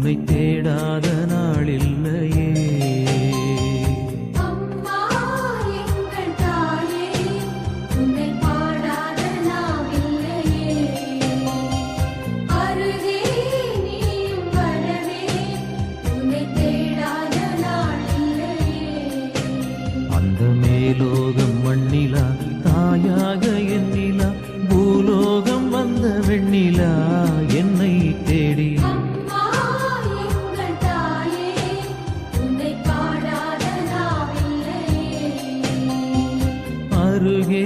உன்னை தேடாத நாளில்லையே. அம்மா எங்கள் தாயே, உன்னை பாடாத நாவில்லையே. அருகே நீயும் வரவே, உன்னை தேடாத நாளில்லையே. அந்த மேலோகம் மண்ணிலா தாயாக எண்ணிலா, பூலோகம் வந்த வெண்ணிலா என்னை தேடி. அம்மா எங்கள் தாயே, உன்னை பாடாத நாவில்லையே. அருகே